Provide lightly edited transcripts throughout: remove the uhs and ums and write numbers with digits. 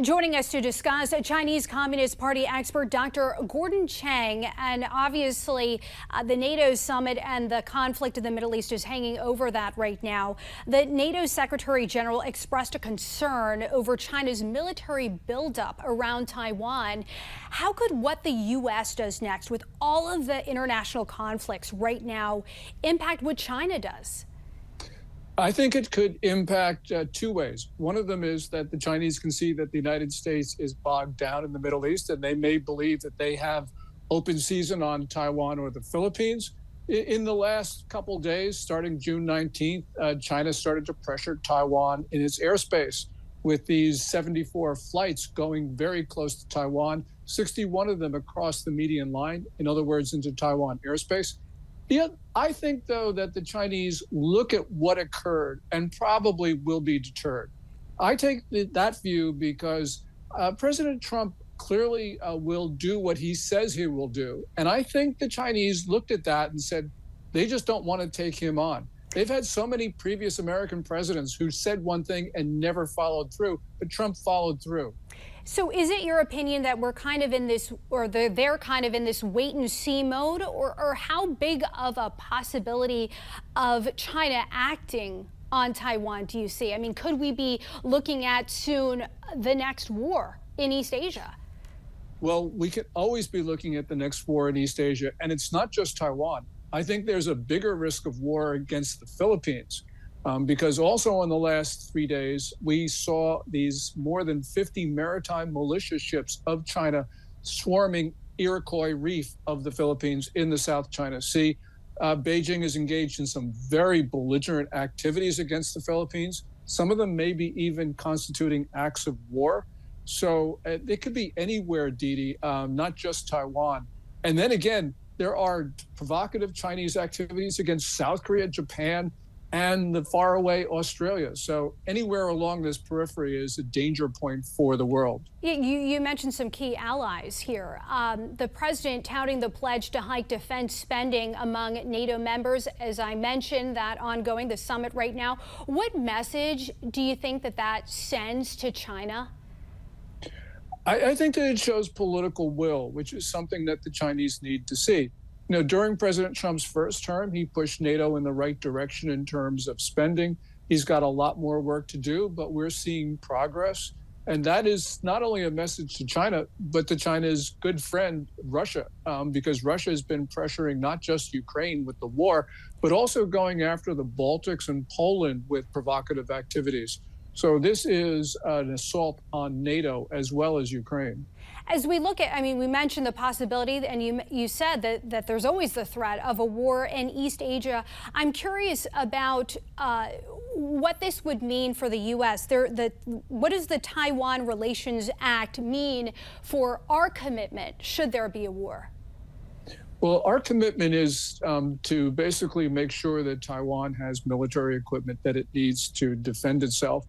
Joining us to discuss, Chinese Communist Party expert Dr. Gordon Chang. And obviously, the NATO summit and the conflict in the Middle East is hanging over that right now. The NATO Secretary General expressed a concern over China's military buildup around Taiwan. How could what the U.S. does next with all of the international conflicts right now impact what China does? I think it could impact two ways. One of them is that the Chinese can see that the United States is bogged down in the Middle East, and they may believe that they have open season on Taiwan or the Philippines. In the last couple days, starting June 19th, China started to pressure Taiwan in its airspace with these 74 flights going very close to Taiwan, 61 of them across the median line, in other words, into Taiwan airspace. Yeah, I think, though, that the Chinese look at what occurred and probably will be deterred. I take that view because President Trump clearly will do what he says he will do. And I think the Chinese looked at that and said they just don't want to take him on. They've had so many previous American presidents who said one thing and never followed through, but Trump followed through. So is it your opinion that we're kind of in this, or they're kind of in this wait and see mode, or how big of a possibility of China acting on Taiwan do you see? I mean, could we be looking at soon the next war in East Asia? Well, we could always be looking at the next war in East Asia, and it's not just Taiwan. I think there's a bigger risk of war against the Philippines. Because also in the last 3 days, we saw these more than 50 maritime militia ships of China swarming Iroquois Reef of the Philippines in the South China Sea. Beijing is engaged in some very belligerent activities against the Philippines. Some of them may be even constituting acts of war. So it could be anywhere, Didi, not just Taiwan. And then again, there are provocative Chinese activities against South Korea, Japan, and the faraway Australia. So anywhere along this periphery is a danger point for the world. You mentioned some key allies here. The president touting the pledge to hike defense spending among NATO members, as I mentioned, that ongoing, the summit right now. What message do you think that sends to China? I think that it shows political will, which is something that the Chinese need to see. You know, during President Trump's first term, he pushed NATO in the right direction in terms of spending. He's got a lot more work to do, but we're seeing progress. And that is not only a message to China, but to China's good friend, Russia, because Russia has been pressuring not just Ukraine with the war, but also going after the Baltics and Poland with provocative activities. So this is an assault on NATO as well as Ukraine. As we look at, I mean, we mentioned the possibility, and you said that there's always the threat of a war in East Asia. I'm curious about what this would mean for the U.S. What does the Taiwan Relations Act mean for our commitment should there be a war? Well, our commitment is to basically make sure that Taiwan has military equipment that it needs to defend itself.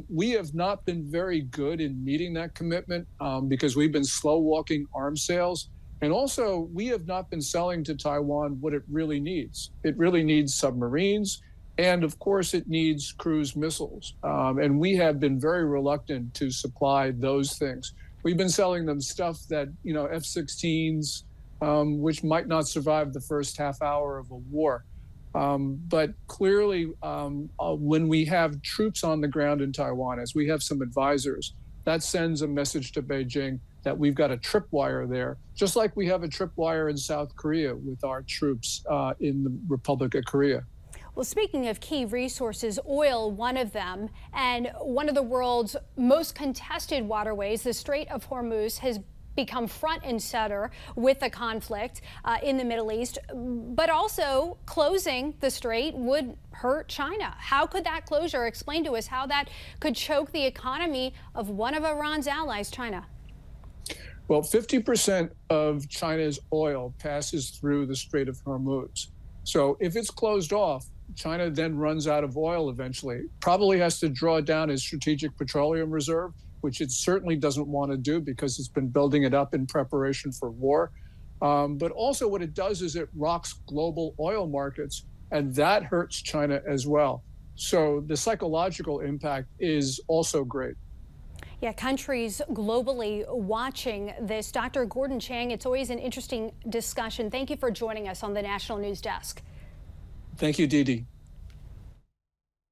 We have not been very good in meeting that commitment because we've been slow walking arms sales. And also, we have not been selling to Taiwan what it really needs. It really needs submarines. And of course, it needs cruise missiles. And we have been very reluctant to supply those things. We've been selling them stuff that, you know, F-16s, which might not survive the first half hour of a war. But clearly, when we have troops on the ground in Taiwan, as we have some advisors, that sends a message to Beijing that we've got a tripwire there, just like we have a tripwire in South Korea with our troops in the Republic of Korea. Well, speaking of key resources, oil, one of them, and one of the world's most contested waterways, the Strait of Hormuz, has become front and center with the conflict in the Middle East, but also closing the strait would hurt China. How could that closure, explain to us how that could choke the economy of one of Iran's allies, China? Well, 50% of China's oil passes through the Strait of Hormuz. So if it's closed off, China then runs out of oil eventually, probably has to draw down its strategic petroleum reserve, which it certainly doesn't want to do because it's been building it up in preparation for war. But also what it does is it rocks global oil markets, and that hurts China as well. So the psychological impact is also great. Yeah, countries globally watching this. Dr. Gordon Chang, it's always an interesting discussion. Thank you for joining us on the National News Desk. Thank you, Dee Dee.